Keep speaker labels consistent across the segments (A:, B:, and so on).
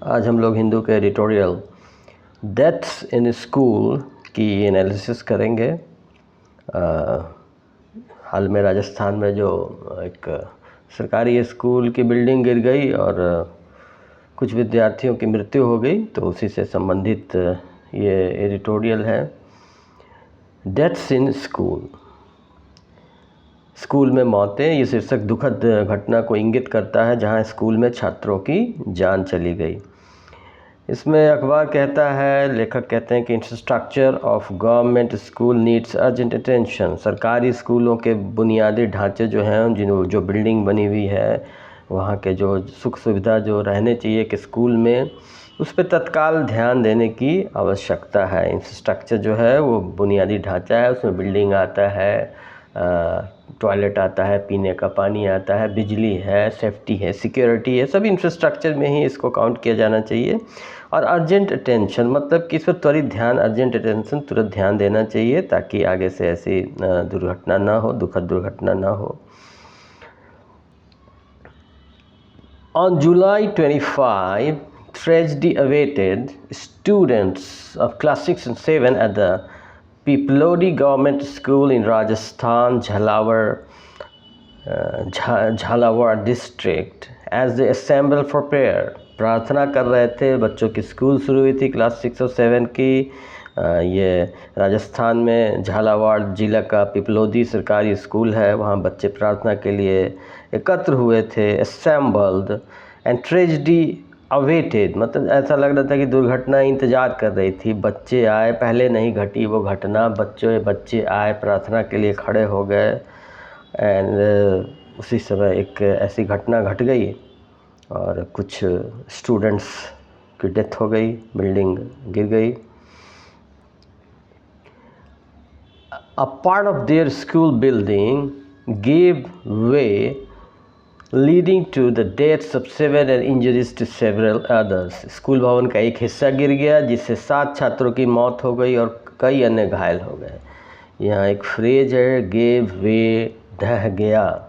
A: आज हम लोग हिंदू के एडिटोरियल डेथ्स इन स्कूल की एनालिसिस करेंगे। हाल में राजस्थान में जो एक सरकारी स्कूल की बिल्डिंग गिर गई और कुछ विद्यार्थियों की मृत्यु हो गई, तो उसी से संबंधित ये एडिटोरियल है। डेथ्स इन स्कूल, स्कूल में मौतें, ये शीर्षक दुखद घटना को इंगित करता है जहां स्कूल में छात्रों की जान चली गई। इसमें अखबार कहता है, लेखक कहते हैं कि infrastructure of government school needs urgent attention. सरकारी स्कूलों के बुनियादी ढांचे जो हैं, जो बिल्डिंग बनी हुई है, वहाँ के जो सुख सुविधा जो रहने चाहिए कि स्कूल में, उस पर तत्काल ध्यान देने की आवश्यकता है। इंफ्रास्ट्रक्चर जो है वो बुनियादी ढांचा है, उसमें बिल्डिंग आता है, टॉयलेट आता है, पीने का पानी आता है, बिजली है, सेफ्टी है, सिक्योरिटी है, सब इंफ्रास्ट्रक्चर में ही इसको काउंट किया जाना चाहिए। और अर्जेंट अटेंशन मतलब कि इस पर त्वरित ध्यान, अर्जेंट अटेंशन, तुरंत ध्यान देना चाहिए ताकि आगे से ऐसी दुर्घटना ना हो, दुखद दुर्घटना ना हो। On July 25, tragedy awaited students of class 6 and 7 at the Pipalodi Government School in Rajasthan, Jhalawar district as they assembled for prayer. प्रार्थना कर रहे थे। बच्चों की स्कूल शुरू हुई थी क्लास 6 और 7 की। ये राजस्थान में झालावाड़ जिला का पिपलोदी सरकारी स्कूल है, वहाँ बच्चे प्रार्थना के लिए एकत्र हुए थे। assembled and tragedy awaited मतलब ऐसा लग रहा था कि दुर्घटना इंतज़ार कर रही थी। बच्चे आए, पहले नहीं घटी वो घटना, बच्चे आए, प्रार्थना के लिए खड़े हो गए एंड उसी समय एक ऐसी घटना घट गई और कुछ स्टूडेंट्स की डेथ हो गई, बिल्डिंग गिर गई। A part of their school building gave way, leading to the deaths of 7 and injuries to several others. School भवन का एक हिस्सा गिर गया जिससे 7 छात्रों की मौत हो गई और कई अन्य घायल हो गए। यहाँ एक फ्रेज है, गेव वे, ढह गया,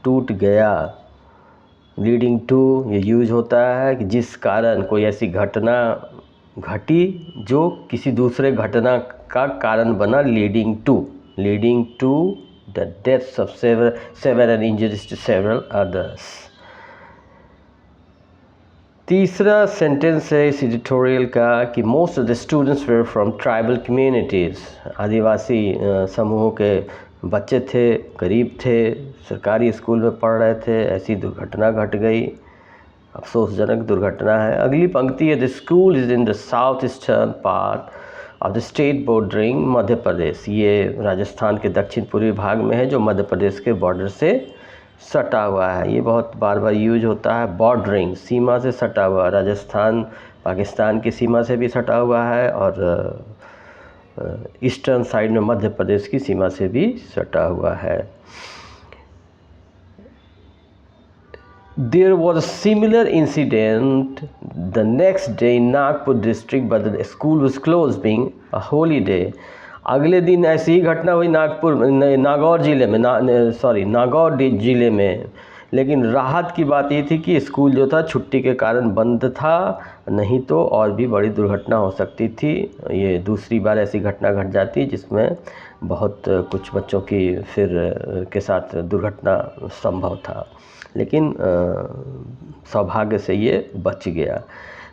A: टूट गया। लीडिंग टू ये यूज होता है कि जिस कारण कोई ऐसी घटना घटी जो किसी दूसरे घटना का कारण बना। Leading to the deaths of seven and injuries to several others. तीसरा सेंटेंस है इस एडिटोरियल का कि most of the students were from tribal communities. आदिवासी समूहों के बच्चे थे, गरीब थे, सरकारी स्कूल में पढ़ रहे थे, ऐसी दुर्घटना घट गई। अफसोसजनक दुर्घटना है। अगली पंक्ति है, the school is in the south eastern part of the state bordering Madhya Pradesh. ये राजस्थान के दक्षिण पूर्वी भाग में है जो मध्य प्रदेश के बॉर्डर से सटा हुआ है। ये बहुत बार बार यूज होता है, बॉर्डरिंग, सीमा से सटा हुआ। राजस्थान पाकिस्तान की सीमा से भी सटा हुआ है और ईस्टर्न साइड में मध्य प्रदेश की सीमा से भी सटा हुआ है। There was a similar incident the next day in Nagpur district, but the school was closed being a holy day. अगले दिन ऐसी ही घटना हुई नागौर जिले में, लेकिन राहत की बात ये थी कि स्कूल जो था छुट्टी के कारण बंद था, नहीं तो और भी बड़ी दुर्घटना हो सकती थी। ये दूसरी बार ऐसी घटना घट जाती जिसमें बहुत कुछ बच्चों की फिर के साथ दुर्घटना संभव था, लेकिन सौभाग्य से ये बच गया।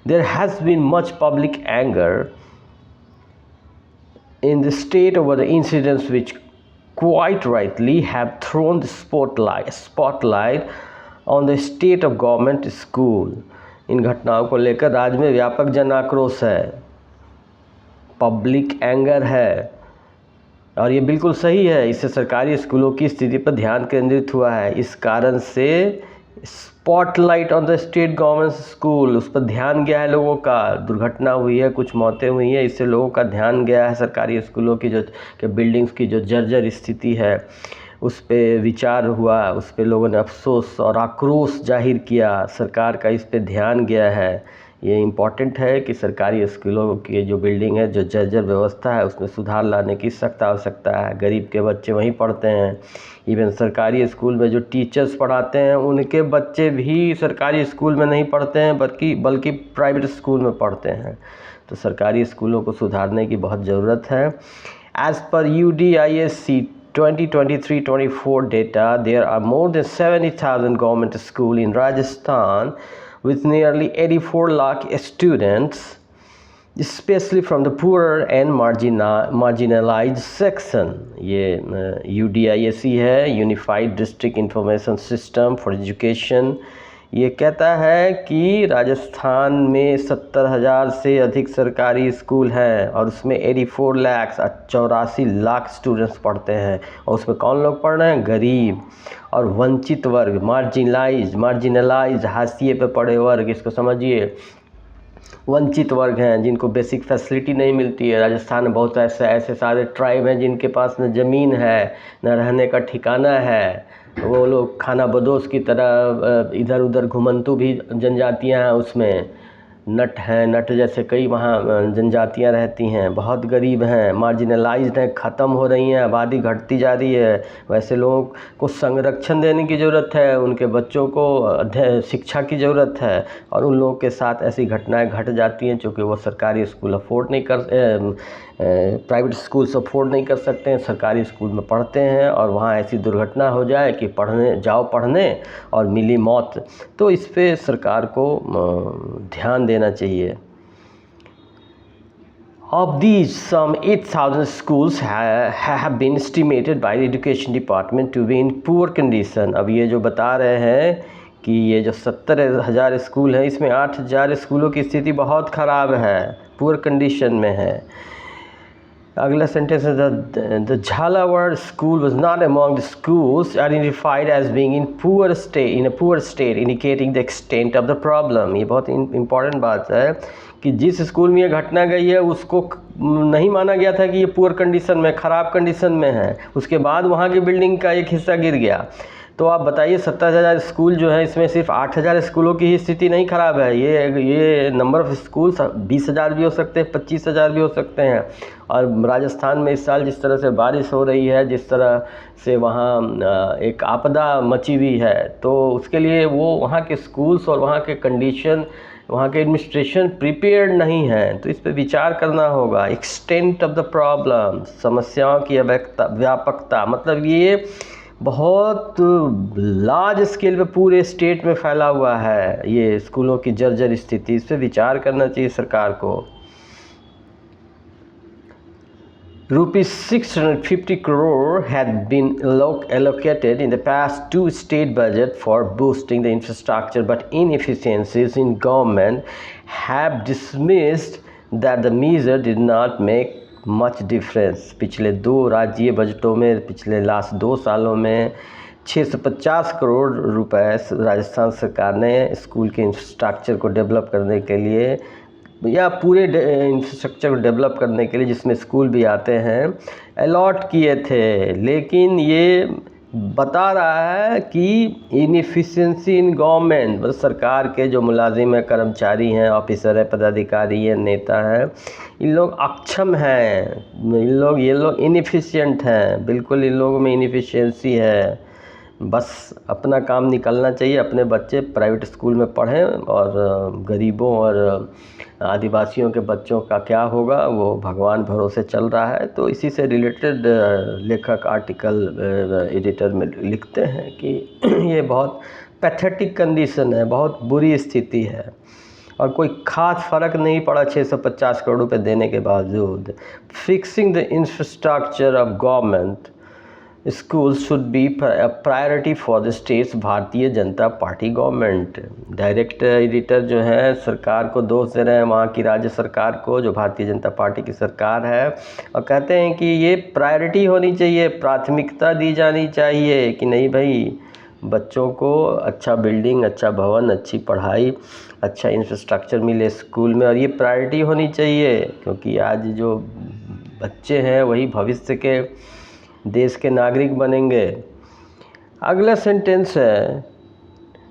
A: There has been much public anger in the state over the incidents which quite rightly have thrown the spotlight on the state of government school. इन घटनाओं को लेकर राज्य में व्यापक जन आक्रोश है, पब्लिक एंगर है और ये बिल्कुल सही है। इससे सरकारी स्कूलों की स्थिति पर ध्यान केंद्रित हुआ है। इस कारण से spotlight on the state government school, उस पर ध्यान गया है लोगों का। दुर्घटना हुई है, कुछ मौतें हुई हैं, इससे लोगों का ध्यान गया है सरकारी स्कूलों की जो बिल्डिंग्स की जो जर्जर स्थिति है उस पर विचार हुआ, उस पर लोगों ने अफसोस और आक्रोश जाहिर किया। सरकार का इस पर ध्यान गया है। ये इम्पॉर्टेंट है कि सरकारी स्कूलों की जो बिल्डिंग है, जो जर्जर व्यवस्था है, उसमें सुधार लाने की सख्त आवश्यकता है। गरीब के बच्चे वहीं पढ़ते हैं। इवन सरकारी स्कूल में जो टीचर्स पढ़ाते हैं उनके बच्चे भी सरकारी स्कूल में नहीं पढ़ते हैं बल्कि प्राइवेट स्कूल में पढ़ते हैं। तो सरकारी स्कूलों को सुधारने की बहुत ज़रूरत है। As per UDISC 2023-24 data, there are more than 70,000 government schools in Rajasthan with nearly 84 lakh students, especially from the poorer and marginalized section. ये UDISC है, unified district information system for education. ये कहता है कि राजस्थान में 70,000 से अधिक सरकारी स्कूल हैं और उसमें 84 लाख स्टूडेंट्स पढ़ते हैं। और उसमें कौन लोग पढ़ रहे हैं? गरीब और वंचित वर्ग, मार्जिनलाइज, हाशिए पे पड़े वर्ग, इसको समझिए। वंचित वर्ग हैं जिनको बेसिक फैसिलिटी नहीं मिलती है। राजस्थान में बहुत ऐसे सारे ट्राइब हैं जिनके पास न ज़मीन है, न रहने का ठिकाना है। वो लोग खाना बदोश की तरह इधर उधर घुमंतू भी जनजातियां हैं, उसमें नट जैसे कई वहाँ जनजातियां रहती हैं। बहुत गरीब हैं, मार्जिनलाइज्ड हैं, ख़त्म हो रही हैं, आबादी घटती जा रही है। वैसे लोगों को संरक्षण देने की ज़रूरत है, उनके बच्चों को शिक्षा की ज़रूरत है। और उन लोगों के साथ ऐसी घटनाएं घट जाती हैं क्योंकि वो सरकारी स्कूल अफोर्ड नहीं कर प्राइवेट स्कूल्स अफोर्ड नहीं कर सकते हैं, सरकारी स्कूल में पढ़ते हैं और वहाँ ऐसी दुर्घटना हो जाए कि पढ़ने और मिली मौत। तो इस पे सरकार को ध्यान देना चाहिए। Of these, some 8,000 schools have been estimated by the Education Department to be in poor condition. अब ये जो बता रहे हैं कि ये जो 70,000 स्कूल हैं, इसमें 8,000 स्कूलों की स्थिति बहुत ख़राब है, पुअर कंडीशन में है। अगला सेंटेंस है the Jhalawar school was not among the schools identified as being in a poor state indicating the extent of the problem. ये बहुत इंपॉर्टेंट बात है कि जिस स्कूल में ये घटना गई है उसको नहीं माना गया था कि ये पुअर कंडीशन में, ख़राब कंडीशन में है। उसके बाद वहाँ की बिल्डिंग का एक हिस्सा गिर गया। तो आप बताइए 70,000 स्कूल जो है, इसमें सिर्फ 8,000 स्कूलों की ही स्थिति नहीं ख़राब है। ये नंबर ऑफ़ स्कूल 20,000 भी हो सकते हैं, 25,000 भी हो सकते हैं। और राजस्थान में इस साल जिस तरह से बारिश हो रही है, जिस तरह से वहाँ एक आपदा मची हुई है, तो उसके लिए वो वहाँ के स्कूल्स और वहाँ के कंडीशन, वहाँ के एडमिनिस्ट्रेशन प्रिपेयर्ड नहीं है। तो इस पे विचार करना होगा। एक्सटेंट ऑफ द प्रॉब्लम, समस्याओं की व्यापकता, मतलब ये बहुत लार्ज स्केल पे पूरे स्टेट में फैला हुआ है ये स्कूलों की जर्जर स्थिति। इस पे विचार करना चाहिए सरकार को। ₹650 crore had been allocated in the past two state budget for boosting the infrastructure, but inefficiencies in government have dismissed that the measure did not make much difference. पिछले 2 राज्य बजटों में पिछले लास्ट 2 सालों में 650 करोड़ रुपए राजस्थान सरकार ने स्कूल के इंफ्रास्ट्रक्चर को डेवलप करने के लिए या पूरे इंफ्रास्ट्रक्चर को डेवलप करने के लिए, जिसमें स्कूल भी आते हैं, अलॉट किए थे। लेकिन ये बता रहा है कि इनएफिशिएंसी इन गवर्नमेंट, मतलब सरकार के जो मुलाजिम हैं, कर्मचारी हैं, ऑफिसर हैं, पदाधिकारी हैं, नेता हैं, इन लोग अक्षम हैं, ये लोग इनएफिशिएंट हैं, बिल्कुल इन लोगों में इनएफिशिएंसी है। बस अपना काम निकलना चाहिए, अपने बच्चे प्राइवेट स्कूल में पढ़ें और गरीबों और आदिवासियों के बच्चों का क्या होगा वो भगवान भरोसे चल रहा है। तो इसी से रिलेटेड लेखक आर्टिकल एडिटर में लिखते हैं कि ये बहुत पैथेटिक कंडीशन है, बहुत बुरी स्थिति है और कोई ख़ास फ़र्क नहीं पड़ा 650 करोड़ रुपए देने के बावजूद। Fixing the infrastructure of government school should be priority for the states Bharatiya Janata party government. Direct editor जो है सरकार को दोष दे रहे हैं, वहाँ की राज्य सरकार को, जो भारतीय जनता पार्टी की सरकार है, और कहते हैं कि ये प्रायोरिटी होनी चाहिए, प्राथमिकता दी जानी चाहिए कि नहीं भाई, बच्चों को अच्छा बिल्डिंग, अच्छा भवन, अच्छी पढ़ाई, अच्छा इंफ्रास्ट्रक्चर मिले स्कूल में, और ये प्रायोरिटी होनी चाहिए क्योंकि आज जो बच्चे हैं वही भविष्य के देश के नागरिक बनेंगे। अगला सेंटेंस है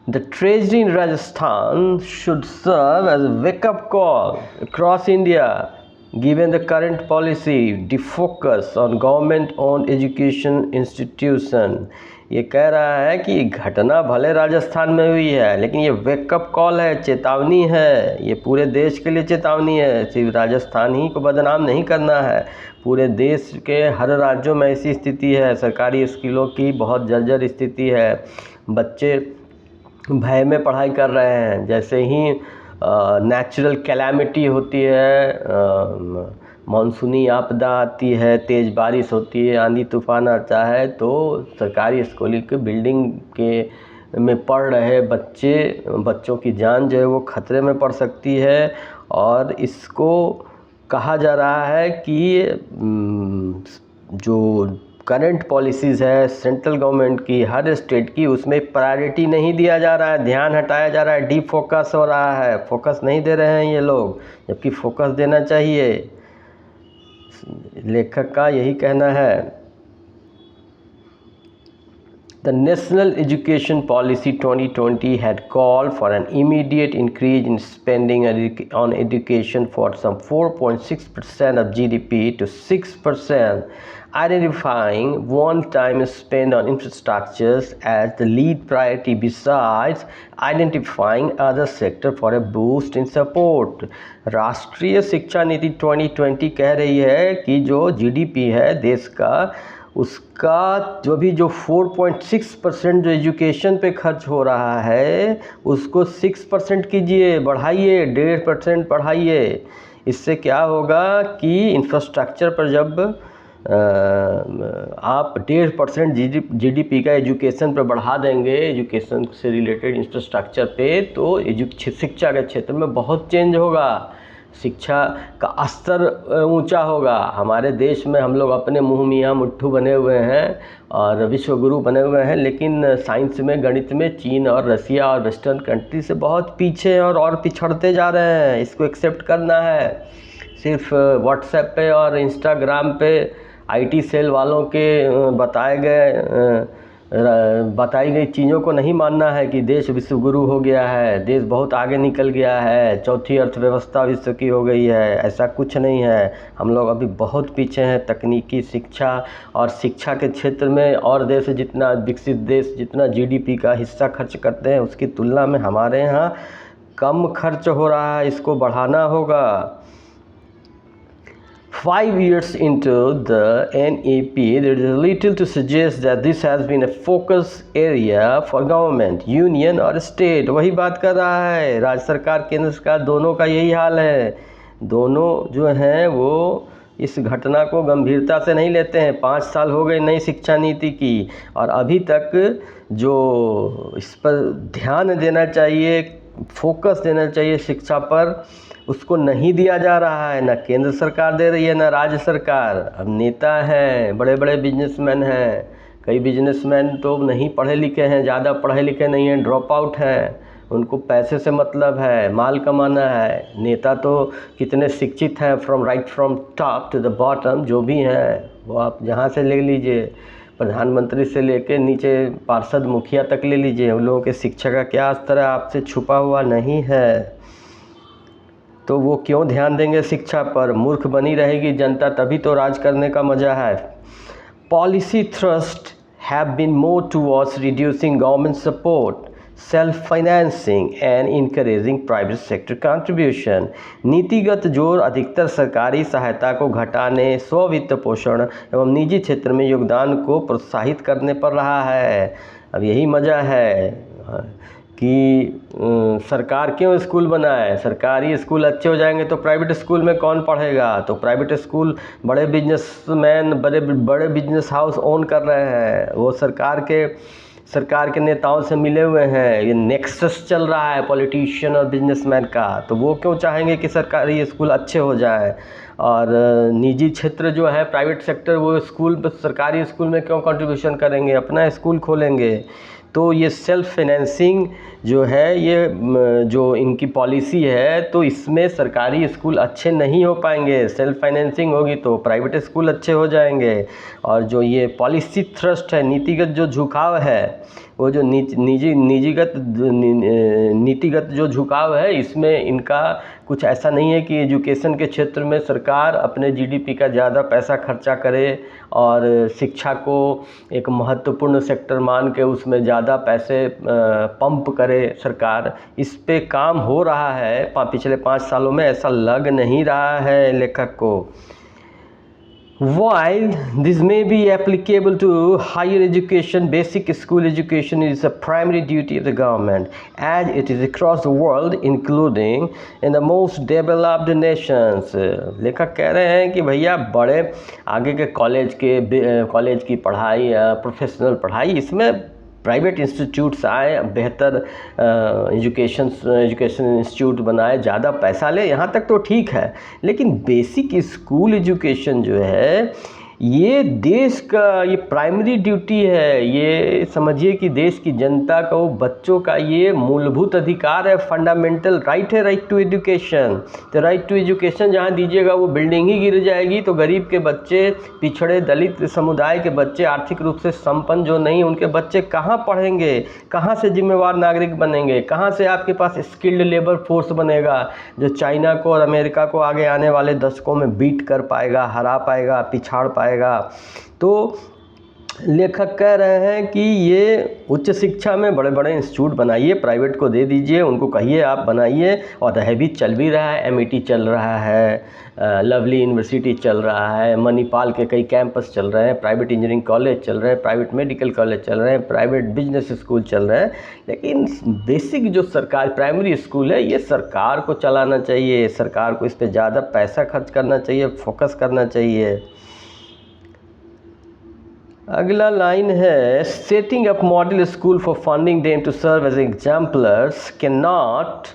A: The tragedy in Rajasthan should serve as a wake-up call across India, given the current policy defocus on government-owned education institution. ये कह रहा है कि घटना भले राजस्थान में हुई है, लेकिन ये वेकअप कॉल है, चेतावनी है, ये पूरे देश के लिए चेतावनी है। सिर्फ राजस्थान ही को बदनाम नहीं करना है, पूरे देश के हर राज्यों में ऐसी स्थिति है। सरकारी स्कूलों की बहुत जर्जर स्थिति है, बच्चे भय में पढ़ाई कर रहे हैं। जैसे ही नेचुरल कैलामिटी होती है, मानसूनी आपदा आती है, तेज़ बारिश होती है, आंधी तूफान आता है, तो सरकारी स्कूल के बिल्डिंग के में पढ़ रहे बच्चों की जान जो है वो खतरे में पड़ सकती है। और इसको कहा जा रहा है कि जो करंट पॉलिसीज़ है सेंट्रल गवर्नमेंट की, हर स्टेट की, उसमें प्रायोरिटी नहीं दिया जा रहा है, ध्यान हटाया जा रहा है, डी फोकस हो रहा है, फोकस नहीं दे रहे हैं ये लोग, जबकि फोकस देना चाहिए। लेखक का यही कहना है। The National Education Policy 2020 had called for an immediate increase in spending on education for some 4.6% of GDP to 6%, identifying one-time spend on infrastructures as the lead priority besides identifying other sector for a boost in support. राष्ट्रीय शिक्षा नीति 2020 कह रही है कि जो GDP है देश का, उसका जो 4.6% जो एजुकेशन पे खर्च हो रहा है उसको 6% कीजिए, बढ़ाइए, 1.5% बढ़ाइए। इससे क्या होगा कि इंफ्रास्ट्रक्चर पर जब आप 1.5% GDP का एजुकेशन पर बढ़ा देंगे, एजुकेशन से रिलेटेड इंफ्रास्ट्रक्चर पे, तो शिक्षा के क्षेत्र में बहुत चेंज होगा, शिक्षा का स्तर ऊंचा होगा। हमारे देश में हम लोग अपने मुँह मियाँ मुट्ठू बने हुए हैं और विश्व गुरु बने हुए हैं, लेकिन साइंस में, गणित में चीन और रसिया और वेस्टर्न कंट्री से बहुत पीछे हैं और पिछड़ते जा रहे हैं। इसको एक्सेप्ट करना है। सिर्फ व्हाट्सएप पे और इंस्टाग्राम पे IT सेल वालों के बताई गई चीज़ों को नहीं मानना है कि देश विश्व गुरु हो गया है, देश बहुत आगे निकल गया है, चौथी अर्थव्यवस्था विश्व की हो गई है। ऐसा कुछ नहीं है, हम लोग अभी बहुत पीछे हैं तकनीकी शिक्षा और शिक्षा के क्षेत्र में। और देश जितना विकसित देश जितना GDP का हिस्सा खर्च करते हैं उसकी तुलना में हमारे यहाँ कम खर्च हो रहा है, इसको बढ़ाना होगा। 5 years into the NEP, there is little to suggest that this has been a focus area for government, union और state। वही बात कर रहा है, राज्य सरकार केंद्र सरकार दोनों का यही हाल है। दोनों जो हैं वो इस घटना को गंभीरता से नहीं लेते हैं। 5 साल हो गए नई शिक्षा नीति की और अभी तक जो इस पर ध्यान देना चाहिए, फोकस देना चाहिए शिक्षा पर, उसको नहीं दिया जा रहा है। ना केंद्र सरकार दे रही है, ना राज्य सरकार। अब नेता हैं, बड़े बड़े बिजनेसमैन हैं, कई बिजनेसमैन तो नहीं पढ़े लिखे हैं, ज़्यादा पढ़े लिखे नहीं हैं, ड्रॉप आउट हैं, उनको पैसे से मतलब है, माल कमाना है। नेता तो कितने शिक्षित हैं, from top to the bottom, जो भी हैं वो आप जहाँ से ले लीजिए, प्रधानमंत्री से लेके नीचे पार्षद मुखिया तक ले लीजिए, उन लोगों के शिक्षा का क्या स्तर है आपसे छुपा हुआ नहीं है। तो वो क्यों ध्यान देंगे शिक्षा पर? मूर्ख बनी रहेगी जनता, तभी तो राज करने का मज़ा है। Policy thrust have been more towards reducing government support, self financing and encouraging private sector contribution. नीतिगत जोर अधिकतर सरकारी सहायता को घटाने, स्ववित्त पोषण एवं निजी क्षेत्र में योगदान को प्रोत्साहित करने पर रहा है। अब यही मज़ा है कि सरकार क्यों स्कूल बनाए? सरकारी स्कूल अच्छे हो जाएंगे तो प्राइवेट स्कूल में कौन पढ़ेगा? तो प्राइवेट स्कूल बड़े बिजनेसमैन, बड़े बिजनेस हाउस ओन कर रहे हैं, वो सरकार के नेताओं से मिले हुए हैं। ये नेक्सस चल रहा है पॉलिटिशियन और बिजनेसमैन का, तो वो क्यों चाहेंगे कि सरकारी स्कूल अच्छे हो जाए? और निजी क्षेत्र जो है, प्राइवेट सेक्टर, वो सरकारी स्कूल में क्यों कंट्रीब्यूशन करेंगे? अपना स्कूल खोलेंगे। तो ये सेल्फ फाइनेंसिंग जो है, ये जो इनकी पॉलिसी है, तो इसमें सरकारी स्कूल अच्छे नहीं हो पाएंगे। सेल्फ फाइनेंसिंग होगी तो प्राइवेट स्कूल अच्छे हो जाएंगे। और जो ये पॉलिसी थ्रस्ट है, नीतिगत जो झुकाव है, वो जो नीतिगत जो झुकाव है, इसमें इनका कुछ ऐसा नहीं है कि एजुकेशन के क्षेत्र में सरकार अपने जीडीपी का ज़्यादा पैसा खर्चा करे और शिक्षा को एक महत्वपूर्ण सेक्टर मान के उसमें ज़्यादा पैसे पंप करे सरकार। इस पे काम हो रहा है पिछले 5 सालों में, ऐसा लग नहीं रहा है लेखक को। While this may be applicable to higher education, basic school education is a primary duty of the government as it is across the world, including in the most developed nations. लेखक कह रहे हैं कि भैया बड़े आगे के कॉलेज की पढ़ाई, प्रोफेशनल पढ़ाई, इसमें प्राइवेट इंस्टीट्यूट्स आए, बेहतर एजुकेशन इंस्टीट्यूट बनाए, ज़्यादा पैसा ले, यहाँ तक तो ठीक है। लेकिन बेसिक स्कूल एजुकेशन जो है ये देश का ये प्राइमरी ड्यूटी है। ये समझिए कि देश की जनता को, बच्चों का ये मूलभूत अधिकार है, फंडामेंटल राइट है, राइट टू एजुकेशन। तो राइट टू एजुकेशन जहाँ दीजिएगा वो बिल्डिंग ही गिर जाएगी। तो गरीब के बच्चे, पिछड़े दलित समुदाय के बच्चे, आर्थिक रूप से संपन्न जो नहीं, उनके बच्चे कहाँ पढ़ेंगे, कहाँ से जिम्मेवार नागरिक बनेंगे, कहाँ से आपके पास स्किल्ड लेबर फोर्स बनेगा जो चाइना को और अमेरिका को आगे आने वाले दशकों में बीट कर पाएगा, हरा पाएगा, पिछाड़ पाएगा। तो लेखक कह रहे हैं कि ये उच्च शिक्षा में बड़े बड़े इंस्टीट्यूट बनाइए, प्राइवेट को दे दीजिए, उनको कहिए आप बनाइए। और रह भी चल भी रहा है, एमईटी चल रहा है, लवली यूनिवर्सिटी चल रहा है, मणिपाल के कई कैंपस चल रहे हैं, प्राइवेट इंजीनियरिंग कॉलेज चल रहे हैं, प्राइवेट मेडिकल कॉलेज चल रहे हैं, प्राइवेट बिजनेस स्कूल चल रहे हैं। लेकिन बेसिक जो सरकार प्राइमरी स्कूल है ये सरकार को चलाना चाहिए, सरकार को इस पर ज़्यादा पैसा खर्च करना चाहिए, फोकस करना चाहिए। अगला लाइन है, setting up model school for funding them to serve as exemplars can not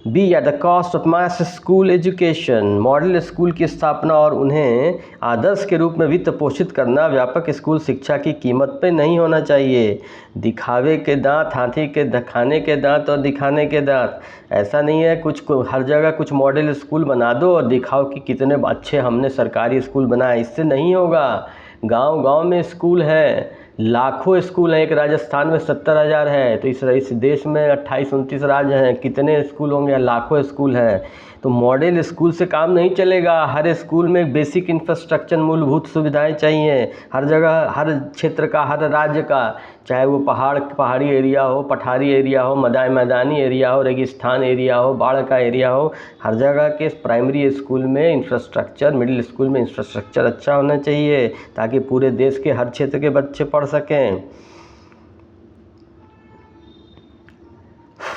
A: be at the cost of mass school education. Model school की स्थापना और उन्हें आदर्श के रूप में वित्त पोषित करना व्यापक स्कूल शिक्षा की कीमत पे नहीं होना चाहिए। दिखावे के दांत, हाथी के खाने के दांत और दिखाने के दांत, ऐसा नहीं है कुछ हर जगह कुछ मॉडल स्कूल बना दो और दिखाओ कि कितने अच्छे हमने सरकारी स्कूल बनाए। इससे नहीं होगा। गांव-गांव में स्कूल हैं, लाखों स्कूल हैं। एक राजस्थान में 70,000 है, तो इस देश में 28-29 राज्य हैं, कितने स्कूल होंगे? लाखों स्कूल हैं। तो मॉडल स्कूल से काम नहीं चलेगा। हर स्कूल में बेसिक इंफ्रास्ट्रक्चर, मूलभूत सुविधाएं चाहिए, हर जगह, हर क्षेत्र का, हर राज्य का, चाहे वो पहाड़ी एरिया हो, पठारी एरिया हो, मैदानी एरिया हो, रेगिस्तान एरिया हो, बाढ़ का एरिया हो, हर जगह के प्राइमरी स्कूल में इंफ्रास्ट्रक्चर, मिडिल स्कूल में इंफ्रास्ट्रक्चर अच्छा होना चाहिए ताकि पूरे देश के हर क्षेत्र के बच्चे पढ़ सकें।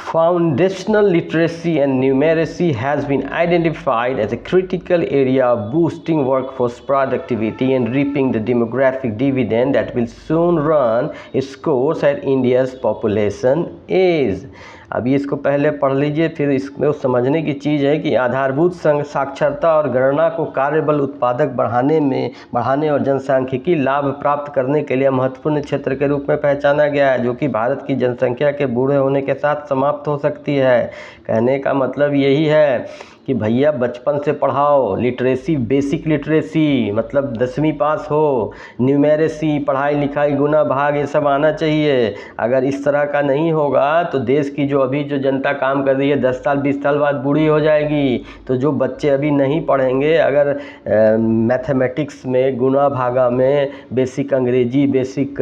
A: Foundational literacy and numeracy has been identified as a critical area of boosting workforce productivity and reaping the demographic dividend that will soon run its course at India's population age. अभी इसको पहले पढ़ लीजिए, फिर इसमें समझने की चीज़ है कि आधारभूत साक्षरता और गणना को कार्यबल उत्पादक बढ़ाने और जनसांख्यिकी लाभ प्राप्त करने के लिए महत्वपूर्ण क्षेत्र के रूप में पहचाना गया है, जो कि भारत की जनसंख्या के बूढ़े होने के साथ समाप्त हो सकती है। कहने का मतलब यही है कि भैया बचपन से पढ़ाओ, लिटरेसी, बेसिक लिटरेसी मतलब 10वीं पास हो, न्यूमेरेसी, पढ़ाई लिखाई, गुना भाग, ये सब आना चाहिए। अगर इस तरह का नहीं होगा तो देश की जो जनता काम कर रही है 10 साल 20 साल बाद बूढ़ी हो जाएगी। तो जो बच्चे अभी नहीं पढ़ेंगे, अगर मैथमेटिक्स में, गुना भागा में, बेसिक अंग्रेजी, बेसिक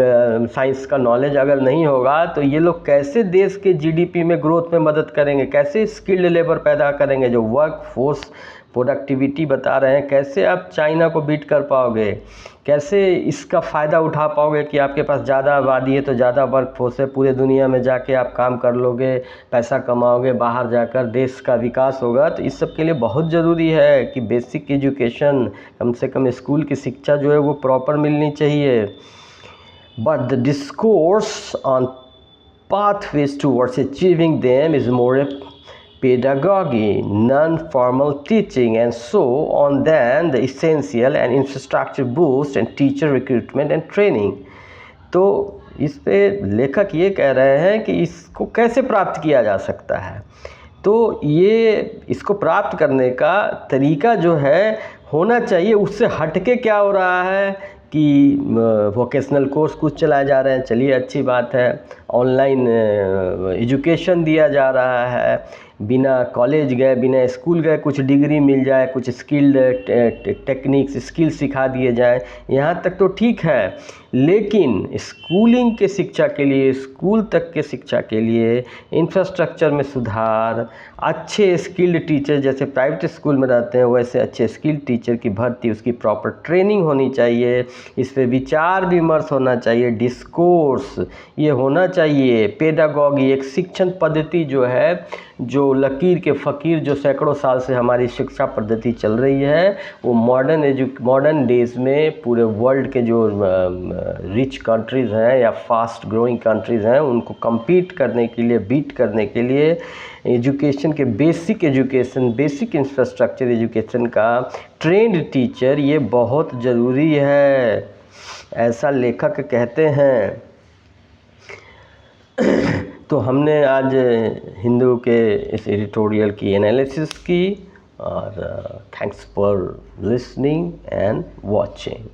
A: साइंस का नॉलेज अगर नहीं होगा तो ये लोग कैसे देश के जीडीपी में ग्रोथ में मदद करेंगे, कैसे स्किल्ड लेबर पैदा करेंगे? जो वर्क फोर्स प्रोडक्टिविटी बता रहे हैं, कैसे आप चाइना को बीट कर पाओगे? कैसे इसका फ़ायदा उठा पाओगे कि आपके पास ज़्यादा आबादी है तो ज़्यादा वर्क फोर्स है, पूरे दुनिया में जाके आप काम कर लोगे, पैसा कमाओगे, बाहर जाकर देश का विकास होगा। तो इस सब के लिए बहुत ज़रूरी है कि बेसिक एजुकेशन, कम से कम स्कूल की शिक्षा जो है वो प्रॉपर मिलनी चाहिए। But the discourse on pathways towards achieving them is more pedagogy, non-formal teaching and so on than the essential and infrastructure boost and teacher recruitment and training. तो इस पे लेखक ये कह रहे हैं कि इसको कैसे प्राप्त किया जा सकता है। तो ये इसको प्राप्त करने का तरीका जो है होना चाहिए, उससे हटके क्या हो रहा है कि वोकेशनल कोर्स कुछ चलाए जा रहे हैं, चलिए अच्छी बात है। ऑनलाइन एजुकेशन दिया जा रहा है, बिना कॉलेज गए बिना स्कूल गए कुछ डिग्री मिल जाए, कुछ स्किल्ड टेक्निक्स स्किल सिखा दिए जाए, यहाँ तक तो ठीक है। लेकिन स्कूलिंग के शिक्षा के लिए, स्कूल तक के शिक्षा के लिए इंफ्रास्ट्रक्चर में सुधार, अच्छे स्किल्ड टीचर जैसे प्राइवेट स्कूल में रहते हैं वैसे अच्छे स्किल्ड टीचर की भर्ती, उसकी प्रॉपर ट्रेनिंग होनी चाहिए, इस पे विचार विमर्श होना चाहिए, डिस्कोर्स ये होना चाहिए। पेडागॉगी एक शिक्षण पद्धति जो है, जो लकीर के फ़कीर जो सैकड़ों साल से हमारी शिक्षा पद्धति चल रही है, वो मॉडर्न डेज़ में पूरे वर्ल्ड के जो रिच कंट्रीज़ हैं या फास्ट ग्रोइंग कंट्रीज़ हैं उनको compete करने के लिए, बीट करने के लिए एजुकेशन के बेसिक इंफ्रास्ट्रक्चर एजुकेशन का ट्रेंड टीचर ये बहुत ज़रूरी है, ऐसा लेखक कहते हैं। तो हमने आज हिंदू के इस एडिटोरियल की एनालिसिस की, और thanks for listening and watching.